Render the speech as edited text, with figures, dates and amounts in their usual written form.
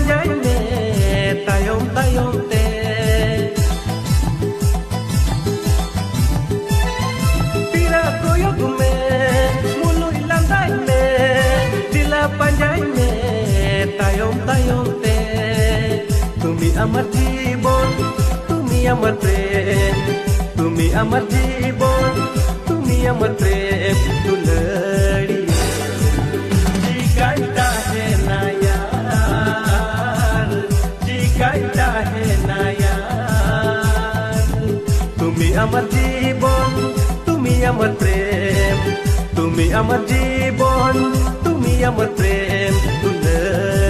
panjai me tayom tayom te tira koyok me mului landai me dila panjai me tayom tayom te তুমি আমার জীবন তুমি আমার প্রেম তুমি আমার জীবন তুমি আমার প্রেম দুলড়ি জিগাইতা হে না यार জিগাইতা হে না यार তুমি আমার জীবন তুমি আমার প্রেম তুমি আমার জীবন তুমি আমার প্রেম দুলড়ি